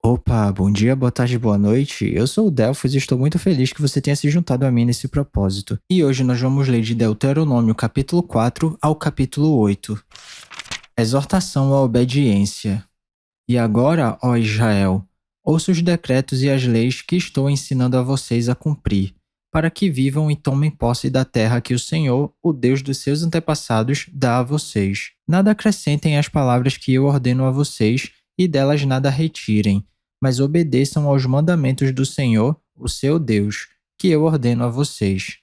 Opa, bom dia, boa tarde, boa noite. Eu sou o Delfos e estou muito feliz que você tenha se juntado a mim nesse propósito. E hoje nós vamos ler de Deuteronômio capítulo 4 ao capítulo 8. Exortação à obediência. E agora, ó Israel, ouça os decretos e as leis que estou ensinando a vocês a cumprir, para que vivam e tomem posse da terra que o Senhor, o Deus dos seus antepassados, dá a vocês. Nada acrescentem às palavras que eu ordeno a vocês e delas nada retirem, mas obedeçam aos mandamentos do Senhor, o seu Deus, que eu ordeno a vocês.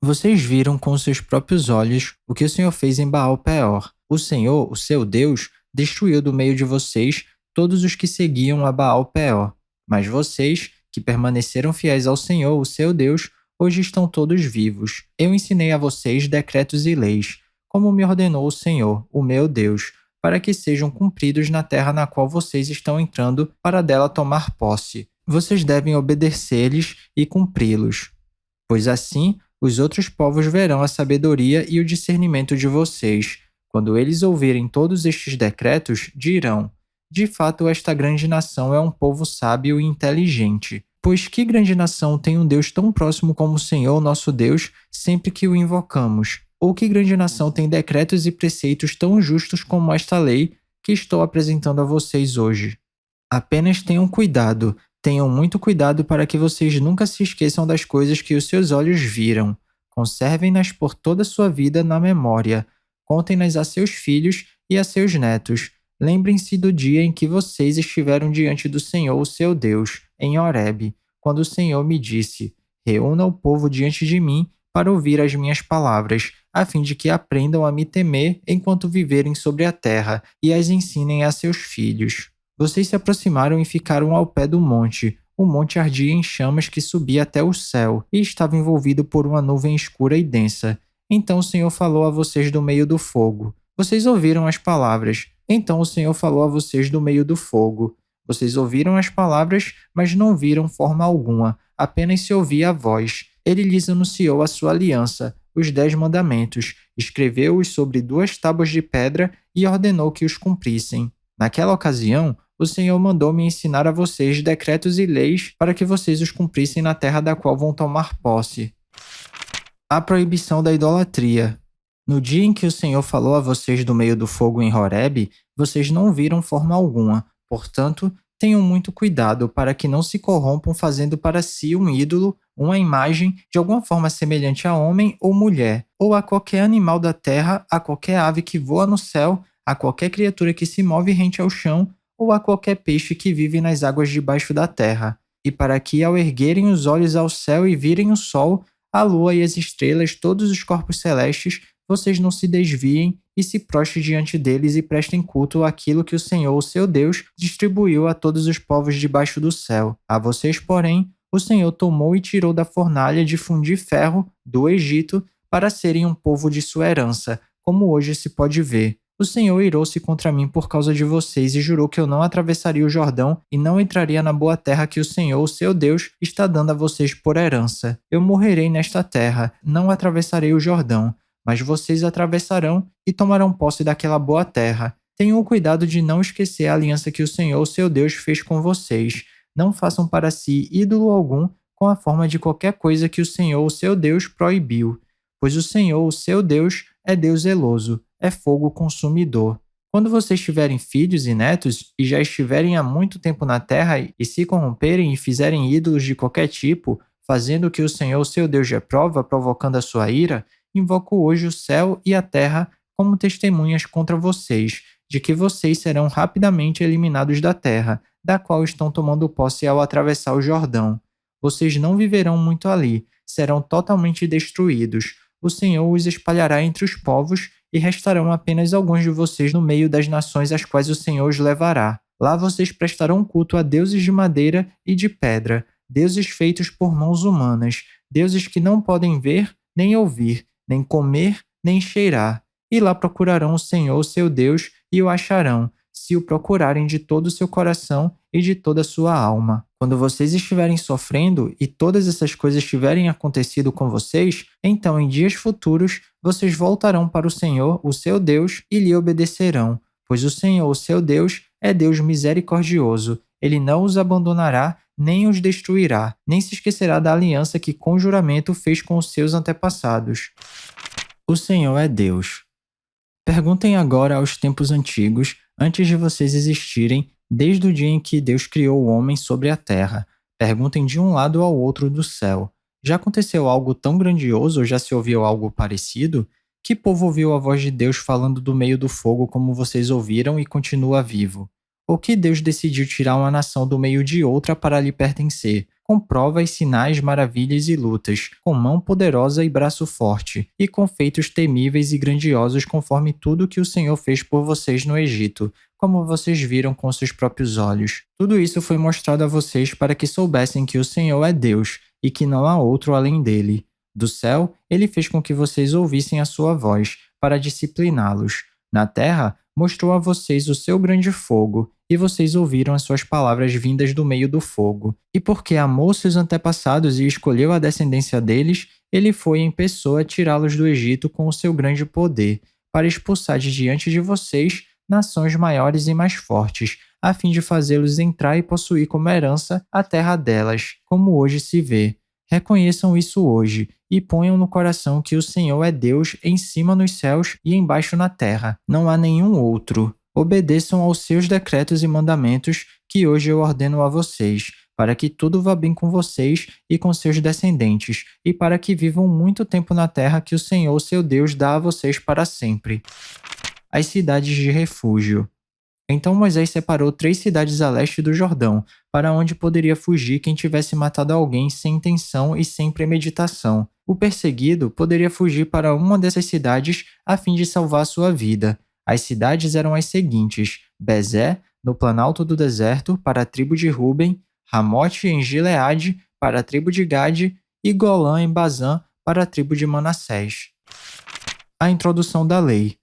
Vocês viram com seus próprios olhos o que o Senhor fez em Baal-Peor. O Senhor, o seu Deus, destruiu do meio de vocês todos os que seguiam a Baal-Peor. Mas vocês, que permaneceram fiéis ao Senhor, o seu Deus, hoje estão todos vivos. Eu ensinei a vocês decretos e leis, como me ordenou o Senhor, o meu Deus, para que sejam cumpridos na terra na qual vocês estão entrando para dela tomar posse. Vocês devem obedecer-lhes e cumpri-los, pois assim os outros povos verão a sabedoria e o discernimento de vocês. Quando eles ouvirem todos estes decretos, dirão: de fato, esta grande nação é um povo sábio e inteligente. Pois que grande nação tem um Deus tão próximo como o Senhor, nosso Deus, sempre que o invocamos? Ou que grande nação tem decretos e preceitos tão justos como esta lei que estou apresentando a vocês hoje? Apenas tenham muito cuidado para que vocês nunca se esqueçam das coisas que os seus olhos viram. Conservem-nas por toda a sua vida na memória. Contem-nas a seus filhos e a seus netos. Lembrem-se do dia em que vocês estiveram diante do Senhor, o seu Deus, em Horebe, quando o Senhor me disse: reúna o povo diante de mim para ouvir as minhas palavras, a fim de que aprendam a me temer enquanto viverem sobre a terra e as ensinem a seus filhos. Vocês se aproximaram e ficaram ao pé do monte. O monte ardia em chamas que subia até o céu e estava envolvido por uma nuvem escura e densa. Então o Senhor falou a vocês do meio do fogo. Vocês ouviram as palavras. Então o Senhor falou a vocês do meio do fogo. Vocês ouviram as palavras, mas não viram forma alguma, apenas se ouvia a voz. Ele lhes anunciou a sua aliança, os 10 mandamentos, escreveu-os sobre 2 tábuas de pedra e ordenou que os cumprissem. Naquela ocasião, o Senhor mandou-me ensinar a vocês decretos e leis para que vocês os cumprissem na terra da qual vão tomar posse. A proibição da idolatria. No dia em que o Senhor falou a vocês do meio do fogo em Horebe, vocês não viram forma alguma. Portanto, tenham muito cuidado para que não se corrompam fazendo para si um ídolo, uma imagem de alguma forma semelhante a homem ou mulher, ou a qualquer animal da terra, a qualquer ave que voa no céu, a qualquer criatura que se move rente ao chão, ou a qualquer peixe que vive nas águas debaixo da terra. E para que, ao erguerem os olhos ao céu e virem o sol, a lua e as estrelas, todos os corpos celestes, vocês não se desviem e se prostrem diante deles e prestem culto àquilo que o Senhor, o seu Deus, distribuiu a todos os povos debaixo do céu. A vocês, porém, o Senhor tomou e tirou da fornalha de fundir ferro do Egito para serem um povo de sua herança, como hoje se pode ver. O Senhor irou-se contra mim por causa de vocês e jurou que eu não atravessaria o Jordão e não entraria na boa terra que o Senhor, o seu Deus, está dando a vocês por herança. Eu morrerei nesta terra, não atravessarei o Jordão, mas vocês atravessarão e tomarão posse daquela boa terra. Tenham o cuidado de não esquecer a aliança que o Senhor, o seu Deus, fez com vocês. Não façam para si ídolo algum com a forma de qualquer coisa que o Senhor, o seu Deus, proibiu, pois o Senhor, o seu Deus, é Deus zeloso, é fogo consumidor. Quando vocês tiverem filhos e netos e já estiverem há muito tempo na terra e se corromperem e fizerem ídolos de qualquer tipo, fazendo o que o Senhor, seu Deus, reprova, provocando a sua ira, invoco hoje o céu e a terra como testemunhas contra vocês, de que vocês serão rapidamente eliminados da terra, da qual estão tomando posse ao atravessar o Jordão. Vocês não viverão muito ali, serão totalmente destruídos. O Senhor os espalhará entre os povos e restarão apenas alguns de vocês no meio das nações às quais o Senhor os levará. Lá vocês prestarão culto a deuses de madeira e de pedra, deuses feitos por mãos humanas, deuses que não podem ver, nem ouvir, nem comer, nem cheirar. E lá procurarão o Senhor, seu Deus, e o acharão, se o procurarem de todo o seu coração e de toda a sua alma. Quando vocês estiverem sofrendo e todas essas coisas tiverem acontecido com vocês, então em dias futuros vocês voltarão para o Senhor, o seu Deus, e lhe obedecerão, pois o Senhor, o seu Deus, é Deus misericordioso Ele não os abandonará, nem os destruirá, nem se esquecerá da aliança que com juramento fez com os seus antepassados. O Senhor é Deus. Perguntem agora aos tempos antigos, antes de vocês existirem, desde o dia em que Deus criou o homem sobre a terra. Perguntem de um lado ao outro do céu. Já aconteceu algo tão grandioso ou já se ouviu algo parecido? Que povo ouviu a voz de Deus falando do meio do fogo como vocês ouviram e continua vivo? Ou que Deus decidiu tirar uma nação do meio de outra para lhe pertencer, com provas, sinais, maravilhas e lutas, com mão poderosa e braço forte, e com feitos temíveis e grandiosos conforme tudo que o Senhor fez por vocês no Egito, como vocês viram com seus próprios olhos. Tudo isso foi mostrado a vocês para que soubessem que o Senhor é Deus, e que não há outro além dele. Do céu, ele fez com que vocês ouvissem a sua voz, para discipliná-los. Na terra, mostrou a vocês o seu grande fogo, e vocês ouviram as suas palavras vindas do meio do fogo. E porque amou seus antepassados e escolheu a descendência deles, ele foi em pessoa tirá-los do Egito com o seu grande poder, para expulsar de diante de vocês nações maiores e mais fortes, a fim de fazê-los entrar e possuir como herança a terra delas, como hoje se vê. Reconheçam isso hoje, e ponham no coração que o Senhor é Deus em cima nos céus e embaixo na terra. Não há nenhum outro. Obedeçam aos seus decretos e mandamentos que hoje eu ordeno a vocês, para que tudo vá bem com vocês e com seus descendentes, e para que vivam muito tempo na terra que o Senhor, seu Deus, dá a vocês para sempre. As cidades de refúgio. Então Moisés separou 3 cidades a leste do Jordão, para onde poderia fugir quem tivesse matado alguém sem intenção e sem premeditação. O perseguido poderia fugir para uma dessas cidades a fim de salvar sua vida. As cidades eram as seguintes: Bezé, no planalto do deserto, para a tribo de Ruben; Ramote, em Gileade, para a tribo de Gade; e Golã, em Bazã, para a tribo de Manassés. A introdução da lei.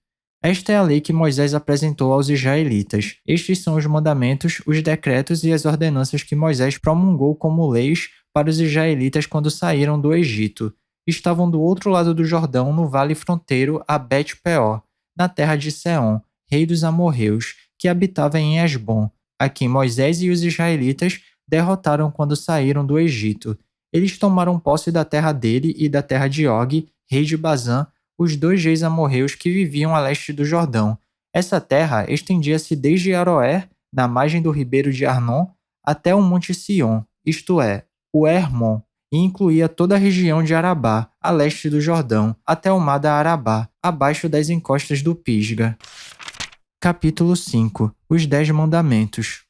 Esta é a lei que Moisés apresentou aos israelitas. Estes são os mandamentos, os decretos e as ordenanças que Moisés promulgou como leis para os israelitas quando saíram do Egito. Estavam do outro lado do Jordão, no vale fronteiro a Bet-peor, na terra de Seom, rei dos amorreus, que habitava em Esbom, a quem Moisés e os israelitas derrotaram quando saíram do Egito. Eles tomaram posse da terra dele e da terra de Og, rei de Bazã, os 2 reis amorreus que viviam a leste do Jordão. Essa terra estendia-se desde Aroer, na margem do ribeiro de Arnon, até o monte Sion, isto é, o Hermon, e incluía toda a região de Arabá, a leste do Jordão, até o mar da Arabá, abaixo das encostas do Pisga. Capítulo 5. Os 10 Mandamentos.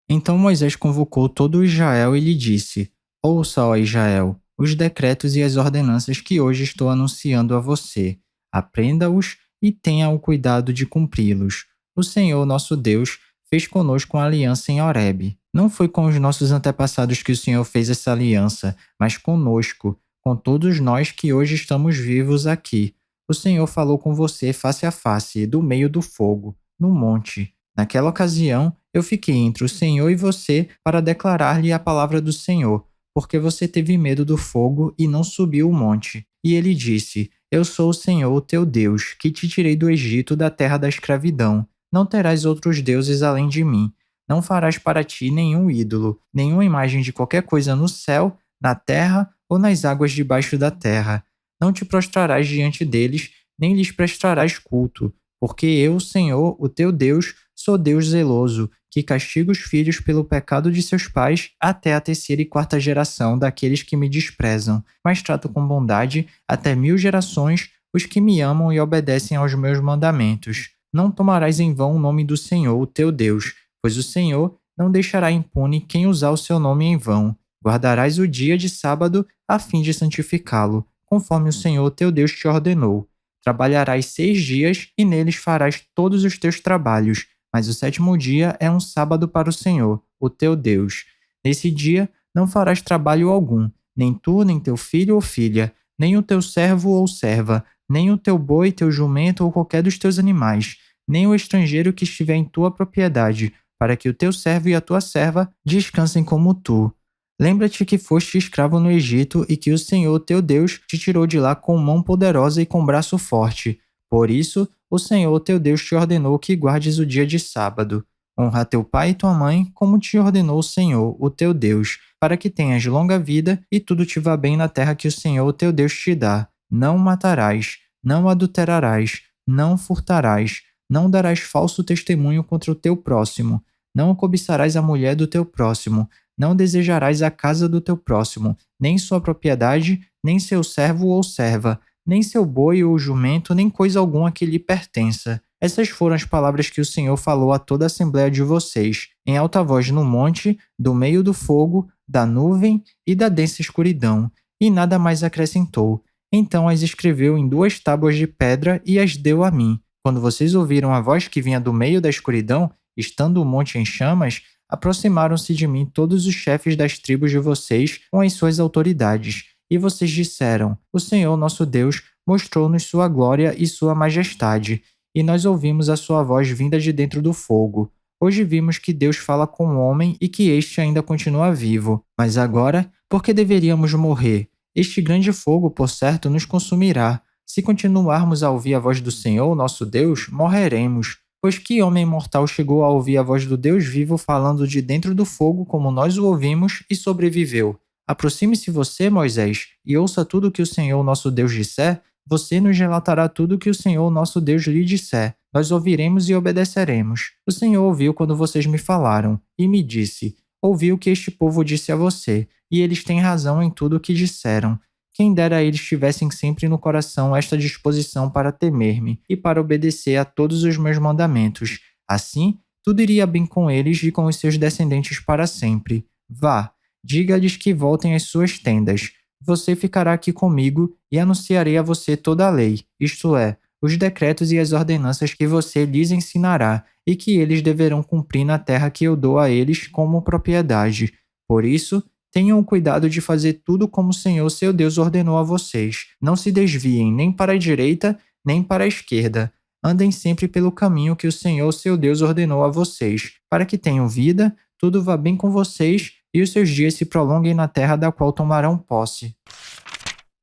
Então Moisés convocou todo o Israel e lhe disse: Ouça, ó Israel, os decretos e as ordenanças que hoje estou anunciando a você. Aprenda-os e tenha o cuidado de cumpri-los. O Senhor, nosso Deus, fez conosco uma aliança em Horebe. Não foi com os nossos antepassados que o Senhor fez essa aliança, mas conosco, com todos nós que hoje estamos vivos aqui. O Senhor falou com você face a face, do meio do fogo, no monte. Naquela ocasião, eu fiquei entre o Senhor e você para declarar-lhe a palavra do Senhor, porque você teve medo do fogo e não subiu o monte. E ele disse: Eu sou o Senhor, o teu Deus, que te tirei do Egito, da terra da escravidão. Não terás outros deuses além de mim. Não farás para ti nenhum ídolo, nenhuma imagem de qualquer coisa no céu, na terra ou nas águas debaixo da terra. Não te prostrarás diante deles, nem lhes prestarás culto, porque eu, Senhor, o teu Deus, sou Deus zeloso, que castiga os filhos pelo pecado de seus pais até a 3ª e 4ª geração daqueles que me desprezam, mas trato com bondade até 1000 gerações os que me amam e obedecem aos meus mandamentos. Não tomarás em vão o nome do Senhor, o teu Deus, pois o Senhor não deixará impune quem usar o seu nome em vão. Guardarás o dia de sábado a fim de santificá-lo, conforme o Senhor, teu Deus, te ordenou. Trabalharás 6 dias e neles farás todos os teus trabalhos, mas o 7º dia é um sábado para o Senhor, o teu Deus. Nesse dia não farás trabalho algum, nem tu, nem teu filho ou filha, nem o teu servo ou serva, nem o teu boi, teu jumento ou qualquer dos teus animais, nem o estrangeiro que estiver em tua propriedade, para que o teu servo e a tua serva descansem como tu. Lembra-te que foste escravo no Egito e que o Senhor, teu Deus, te tirou de lá com mão poderosa e com braço forte. Por isso, o Senhor, teu Deus, te ordenou que guardes o dia de sábado. Honra teu pai e tua mãe, como te ordenou o Senhor, o teu Deus, para que tenhas longa vida e tudo te vá bem na terra que o Senhor, o teu Deus, te dá. Não matarás, não adulterarás, não furtarás, não darás falso testemunho contra o teu próximo, não cobiçarás a mulher do teu próximo, não desejarás a casa do teu próximo, nem sua propriedade, nem seu servo ou serva, nem seu boi ou jumento, nem coisa alguma que lhe pertença. Essas foram as palavras que o Senhor falou a toda a assembléia de vocês, em alta voz no monte, do meio do fogo, da nuvem e da densa escuridão, e nada mais acrescentou. Então as escreveu em 2 tábuas de pedra e as deu a mim. Quando vocês ouviram a voz que vinha do meio da escuridão, estando o monte em chamas, aproximaram-se de mim todos os chefes das tribos de vocês com as suas autoridades, e vocês disseram: O Senhor nosso Deus mostrou-nos sua glória e sua majestade, e nós ouvimos a sua voz vinda de dentro do fogo. Hoje vimos que Deus fala com o homem e que este ainda continua vivo. Mas agora, por que deveríamos morrer? Este grande fogo, por certo, nos consumirá. Se continuarmos a ouvir a voz do Senhor, nosso Deus, morreremos. Pois que homem mortal chegou a ouvir a voz do Deus vivo falando de dentro do fogo como nós o ouvimos e sobreviveu? Aproxime-se você, Moisés, e ouça tudo o que o Senhor nosso Deus disser. Você nos relatará tudo o que o Senhor nosso Deus lhe disser. Nós ouviremos e obedeceremos. O Senhor ouviu quando vocês me falaram, e me disse: Ouvi o que este povo disse a você, e eles têm razão em tudo o que disseram. Quem dera eles tivessem sempre no coração esta disposição para temer-me e para obedecer a todos os meus mandamentos. Assim, tudo iria bem com eles e com os seus descendentes para sempre. Vá, diga-lhes que voltem às suas tendas. Você ficará aqui comigo e anunciarei a você toda a lei, isto é, os decretos e as ordenanças que você lhes ensinará e que eles deverão cumprir na terra que eu dou a eles como propriedade. Por isso, tenham o cuidado de fazer tudo como o Senhor seu Deus ordenou a vocês. Não se desviem nem para a direita, nem para a esquerda. Andem sempre pelo caminho que o Senhor seu Deus ordenou a vocês, para que tenham vida, tudo vá bem com vocês e os seus dias se prolonguem na terra da qual tomarão posse.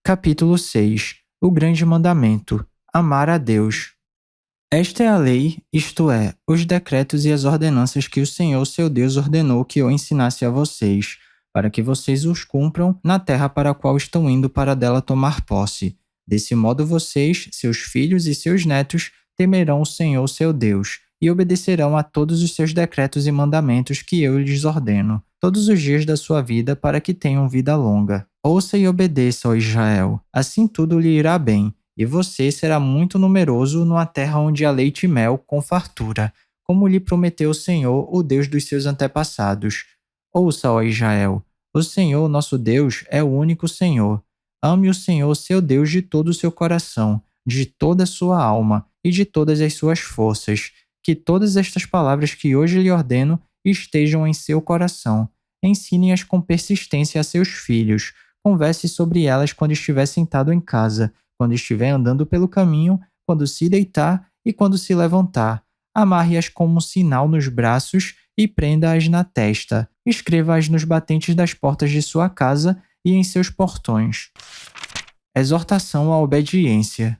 Capítulo 6. O grande mandamento: amar a Deus. Esta é a lei, isto é, os decretos e as ordenanças que o Senhor seu Deus ordenou que eu ensinasse a vocês, para que vocês os cumpram na terra para a qual estão indo para dela tomar posse. Desse modo vocês, seus filhos e seus netos, temerão o Senhor seu Deus, e obedecerão a todos os seus decretos e mandamentos que eu lhes ordeno, todos os dias da sua vida, para que tenham vida longa. Ouça e obedeça, ó Israel, assim tudo lhe irá bem, e você será muito numeroso numa terra onde há leite e mel com fartura, como lhe prometeu o Senhor, o Deus dos seus antepassados. Ouça, ó Israel, o Senhor, nosso Deus, é o único Senhor. Ame o Senhor, seu Deus, de todo o seu coração, de toda a sua alma e de todas as suas forças. Que todas estas palavras que hoje lhe ordeno estejam em seu coração. Ensine-as com persistência a seus filhos. Converse sobre elas quando estiver sentado em casa, quando estiver andando pelo caminho, quando se deitar e quando se levantar. Amarre-as como um sinal nos braços e prenda-as na testa. Escreva-as nos batentes das portas de sua casa e em seus portões. Exortação à obediência.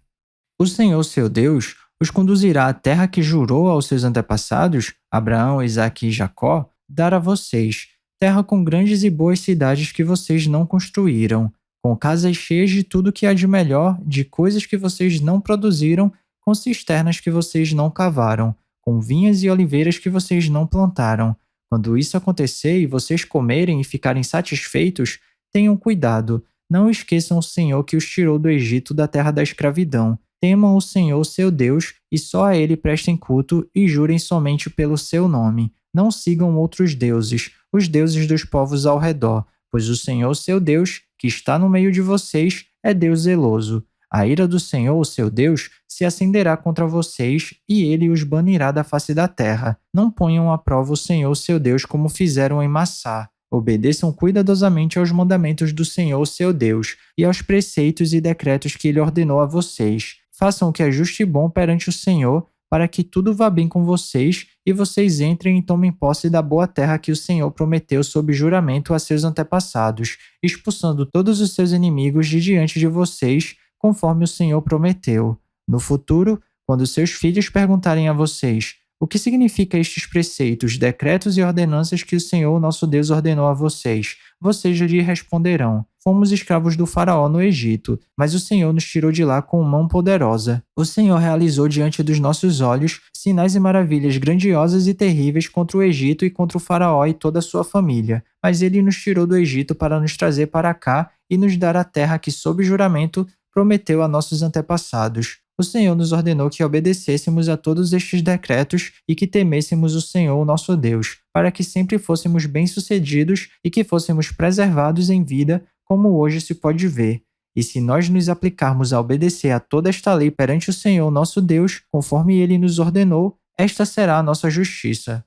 O Senhor, seu Deus, os conduzirá à terra que jurou aos seus antepassados, Abraão, Isaque e Jacó, dar a vocês, terra com grandes e boas cidades que vocês não construíram, com casas cheias de tudo que há de melhor, de coisas que vocês não produziram, com cisternas que vocês não cavaram, com vinhas e oliveiras que vocês não plantaram. Quando isso acontecer e vocês comerem e ficarem satisfeitos, tenham cuidado, não esqueçam o Senhor que os tirou do Egito, da terra da escravidão. Temam o Senhor, seu Deus, e só a ele prestem culto e jurem somente pelo seu nome. Não sigam outros deuses, os deuses dos povos ao redor, pois o Senhor, seu Deus, que está no meio de vocês, é Deus zeloso. A ira do Senhor, seu Deus, se acenderá contra vocês e ele os banirá da face da terra. Não ponham à prova o Senhor, seu Deus, como fizeram em Massá. Obedeçam cuidadosamente aos mandamentos do Senhor, seu Deus, e aos preceitos e decretos que ele ordenou a vocês. Façam o que é justo e bom perante o Senhor, para que tudo vá bem com vocês e vocês entrem e tomem posse da boa terra que o Senhor prometeu sob juramento a seus antepassados, expulsando todos os seus inimigos de diante de vocês, conforme o Senhor prometeu. No futuro, quando seus filhos perguntarem a vocês: O que significa estes preceitos, decretos e ordenanças que o Senhor, nosso Deus, ordenou a vocês? Vocês lhe responderão: fomos escravos do faraó no Egito, mas o Senhor nos tirou de lá com mão poderosa. O Senhor realizou diante dos nossos olhos sinais e maravilhas grandiosas e terríveis contra o Egito e contra o faraó e toda a sua família. Mas ele nos tirou do Egito para nos trazer para cá e nos dar a terra que, sob juramento, prometeu a nossos antepassados. O Senhor nos ordenou que obedecêssemos a todos estes decretos e que temêssemos o Senhor, nosso Deus, para que sempre fôssemos bem-sucedidos e que fôssemos preservados em vida, como hoje se pode ver. E se nós nos aplicarmos a obedecer a toda esta lei perante o Senhor, nosso Deus, conforme ele nos ordenou, esta será a nossa justiça.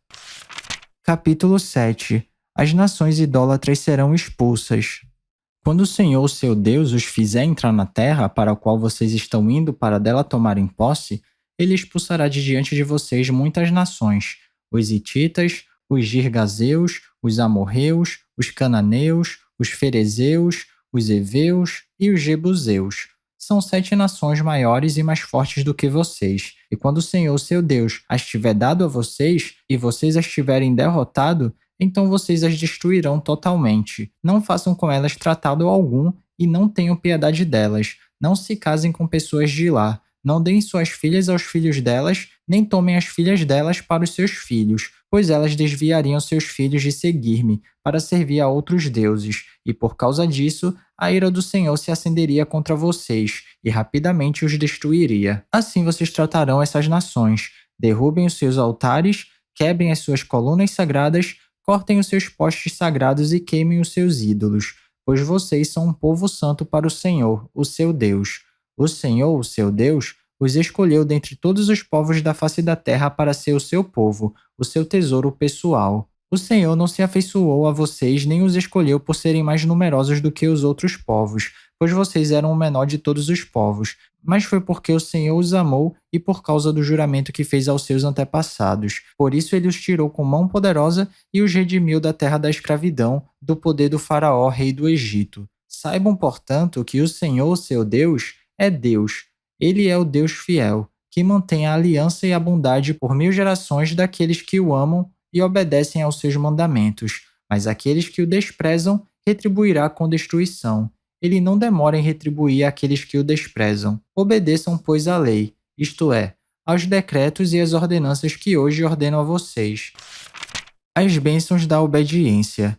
Capítulo 7. As nações idólatras serão expulsas. Quando o Senhor, seu Deus, os fizer entrar na terra para a qual vocês estão indo para dela tomarem posse, ele expulsará de diante de vocês muitas nações: os hititas, os girgazeus, os amorreus, os cananeus, os ferezeus, os heveus e os jebuseus. São 7 nações maiores e mais fortes do que vocês. E quando o Senhor, seu Deus, as tiver dado a vocês, e vocês as tiverem derrotado, então vocês as destruirão totalmente. Não façam com elas tratado algum e não tenham piedade delas. Não se casem com pessoas de lá. Não deem suas filhas aos filhos delas, nem tomem as filhas delas para os seus filhos, pois elas desviariam seus filhos de seguir-me, para servir a outros deuses, e por causa disso, a ira do Senhor se acenderia contra vocês, e rapidamente os destruiria. Assim vocês tratarão essas nações. Derrubem os seus altares, quebrem as suas colunas sagradas, cortem os seus postes sagrados e queimem os seus ídolos, pois vocês são um povo santo para o Senhor, o seu Deus. O Senhor, o seu Deus, os escolheu dentre todos os povos da face da terra para ser o seu povo, o seu tesouro pessoal. O Senhor não se afeiçoou a vocês nem os escolheu por serem mais numerosos do que os outros povos, pois vocês eram o menor de todos os povos, mas foi porque o Senhor os amou e por causa do juramento que fez aos seus antepassados. Por isso ele os tirou com mão poderosa e os redimiu da terra da escravidão, do poder do faraó, rei do Egito. Saibam, portanto, que o Senhor, seu Deus, é Deus. Ele é o Deus fiel, que mantém a aliança e a bondade por 1000 gerações daqueles que o amam e obedecem aos seus mandamentos, mas aqueles que o desprezam retribuirá com destruição. Ele não demora em retribuir àqueles que o desprezam. Obedeçam, pois, à lei, isto é, aos decretos e às ordenanças que hoje ordeno a vocês. As bênçãos da obediência.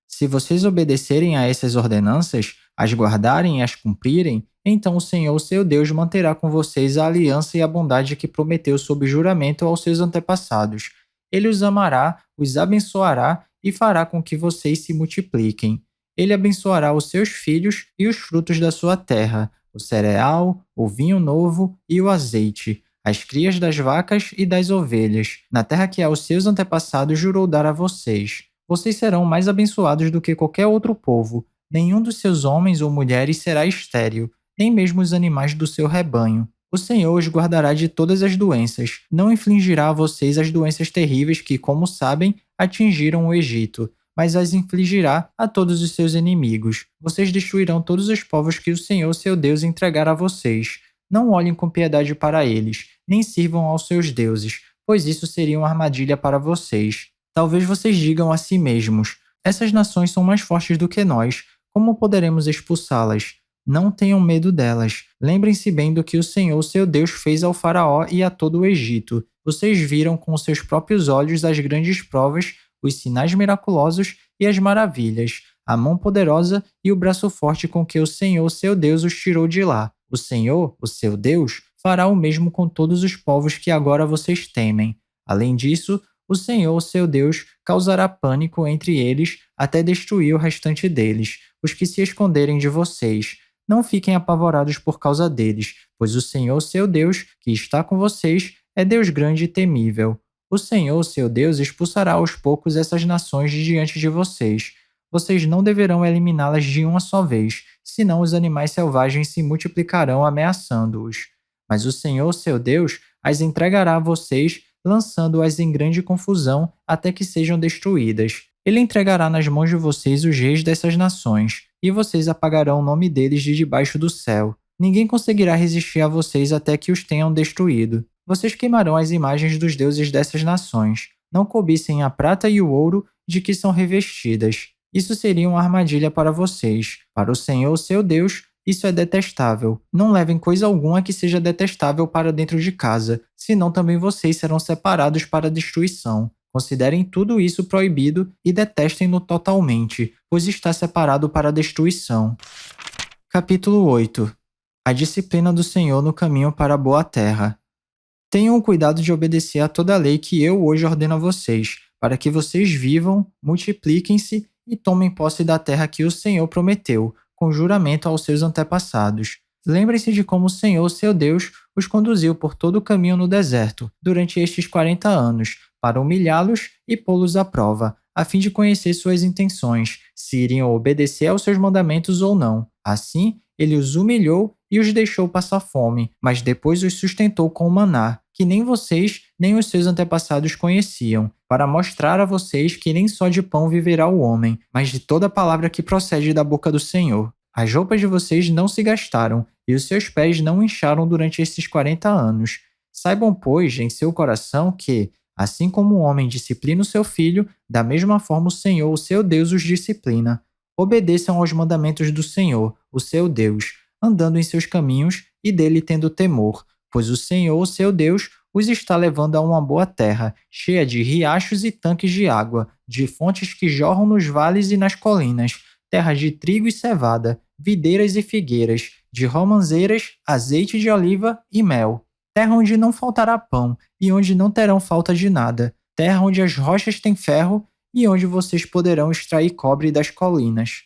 Se vocês obedecerem a essas ordenanças, as guardarem e as cumprirem, então o Senhor, seu Deus, manterá com vocês a aliança e a bondade que prometeu sob juramento aos seus antepassados. Ele os amará, os abençoará e fará com que vocês se multipliquem. Ele abençoará os seus filhos e os frutos da sua terra, o cereal, o vinho novo e o azeite, as crias das vacas e das ovelhas, na terra que aos seus antepassados jurou dar a vocês. Vocês serão mais abençoados do que qualquer outro povo. Nenhum dos seus homens ou mulheres será estéril, nem mesmo os animais do seu rebanho. O Senhor os guardará de todas as doenças. Não infligirá a vocês as doenças terríveis que, como sabem, atingiram o Egito, mas as infligirá a todos os seus inimigos. Vocês destruirão todos os povos que o Senhor, seu Deus, entregar a vocês. Não olhem com piedade para eles, nem sirvam aos seus deuses, pois isso seria uma armadilha para vocês. Talvez vocês digam a si mesmos: essas nações são mais fortes do que nós, como poderemos expulsá-las? Não tenham medo delas. Lembrem-se bem do que o Senhor, seu Deus, fez ao faraó e a todo o Egito. Vocês viram com seus próprios olhos as grandes provas, os sinais miraculosos e as maravilhas, a mão poderosa e o braço forte com que o Senhor, seu Deus, os tirou de lá. O Senhor, o seu Deus, fará o mesmo com todos os povos que agora vocês temem. Além disso, o Senhor, seu Deus, causará pânico entre eles até destruir o restante deles, os que se esconderem de vocês. Não fiquem apavorados por causa deles, pois o Senhor, seu Deus, que está com vocês, é Deus grande e temível. O Senhor, seu Deus, expulsará aos poucos essas nações de diante de vocês. Vocês não deverão eliminá-las de uma só vez, senão os animais selvagens se multiplicarão ameaçando-os. Mas o Senhor, seu Deus, as entregará a vocês, lançando-as em grande confusão até que sejam destruídas. Ele entregará nas mãos de vocês os reis dessas nações, e vocês apagarão o nome deles de debaixo do céu. Ninguém conseguirá resistir a vocês até que os tenham destruído. vocês queimarão as imagens dos deuses dessas nações. Não cobissem a prata e o ouro de que são revestidas. Isso seria uma armadilha para vocês. Para o Senhor, seu Deus, isso é detestável. Não levem coisa alguma que seja detestável para dentro de casa, senão também vocês serão separados para a destruição. Considerem tudo isso proibido e detestem-no totalmente, pois está separado para a destruição. Capítulo 8. A disciplina do Senhor no caminho para a boa terra. Tenham o cuidado de obedecer a toda a lei que eu hoje ordeno a vocês, para que vocês vivam, multipliquem-se e tomem posse da terra que o Senhor prometeu, com juramento aos seus antepassados. Lembrem-se de como o Senhor, seu Deus, os conduziu por todo o caminho no deserto, durante estes 40 anos, para humilhá-los e pô-los à prova, a fim de conhecer suas intenções, se iriam obedecer aos seus mandamentos ou não. Assim, ele os humilhou e os deixou passar fome, mas depois os sustentou com o maná, que nem vocês nem os seus antepassados conheciam, para mostrar a vocês que nem só de pão viverá o homem, mas de toda palavra que procede da boca do Senhor. As roupas de vocês não se gastaram, e os seus pés não incharam durante esses 40 anos. Saibam, pois, em seu coração que, assim como o homem disciplina o seu filho, da mesma forma o Senhor, o seu Deus, os disciplina. Obedeçam aos mandamentos do Senhor, o seu Deus, andando em seus caminhos e dele tendo temor, pois o Senhor, o seu Deus, os está levando a uma boa terra, cheia de riachos e tanques de água, de fontes que jorram nos vales e nas colinas, terra de trigo e cevada, videiras e figueiras, de romanzeiras, azeite de oliva e mel. Terra onde não faltará pão e onde não terão falta de nada, terra onde as rochas têm ferro e onde vocês poderão extrair cobre das colinas.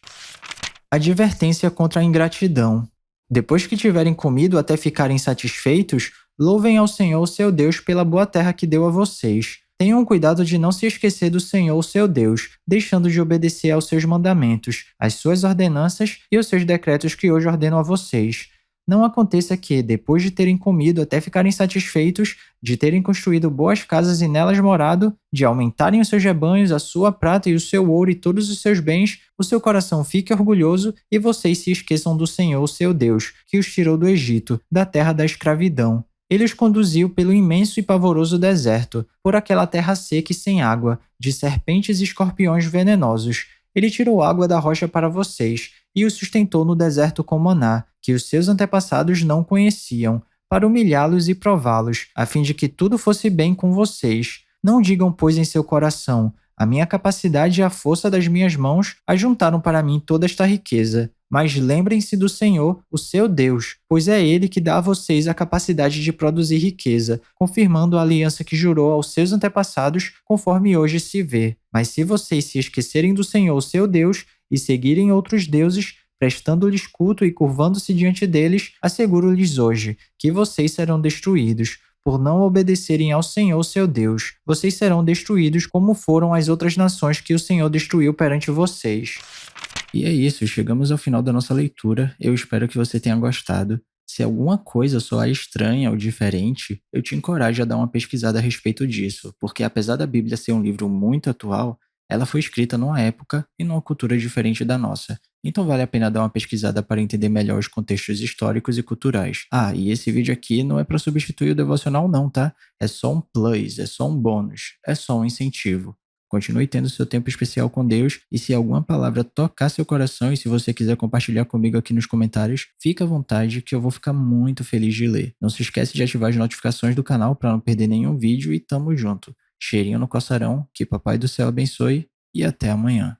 Advertência contra a ingratidão. Depois que tiverem comido até ficarem satisfeitos, louvem ao Senhor, seu Deus, pela boa terra que deu a vocês. Tenham cuidado de não se esquecer do Senhor, seu Deus, deixando de obedecer aos seus mandamentos, às suas ordenanças e aos seus decretos que hoje ordeno a vocês. Não aconteça que, depois de terem comido até ficarem satisfeitos, de terem construído boas casas e nelas morado, de aumentarem os seus rebanhos, a sua prata e o seu ouro e todos os seus bens, o seu coração fique orgulhoso e vocês se esqueçam do Senhor, seu Deus, que os tirou do Egito, da terra da escravidão. Ele os conduziu pelo imenso e pavoroso deserto, por aquela terra seca e sem água, de serpentes e escorpiões venenosos. Ele tirou água da rocha para vocês, e os sustentou no deserto com maná, que os seus antepassados não conheciam, para humilhá-los e prová-los, a fim de que tudo fosse bem com vocês. Não digam, pois, em seu coração: a minha capacidade e a força das minhas mãos ajuntaram para mim toda esta riqueza. Mas lembrem-se do Senhor, o seu Deus, pois é Ele que dá a vocês a capacidade de produzir riqueza, confirmando a aliança que jurou aos seus antepassados, conforme hoje se vê. Mas se vocês se esquecerem do Senhor, o seu Deus, e seguirem outros deuses, prestando-lhes culto e curvando-se diante deles, asseguro-lhes hoje que vocês serão destruídos. Por não obedecerem ao Senhor, seu Deus, vocês serão destruídos como foram as outras nações que o Senhor destruiu perante vocês. E é isso, chegamos ao final da nossa leitura. Eu espero que você tenha gostado. Se alguma coisa soar estranha ou diferente, eu te encorajo a dar uma pesquisada a respeito disso, porque apesar da Bíblia ser um livro muito atual, ela foi escrita numa época e numa cultura diferente da nossa. Então vale a pena dar uma pesquisada para entender melhor os contextos históricos e culturais. Ah, e esse vídeo aqui não é para substituir o devocional não, tá? É só um plus, é só um bônus, é só um incentivo. Continue tendo seu tempo especial com Deus, e se alguma palavra tocar seu coração e se você quiser compartilhar comigo aqui nos comentários, fica à vontade que eu vou ficar muito feliz de ler. Não se esquece de ativar as notificações do canal para não perder nenhum vídeo e tamo junto. Cheirinho no coçarão, que Papai do Céu abençoe e até amanhã.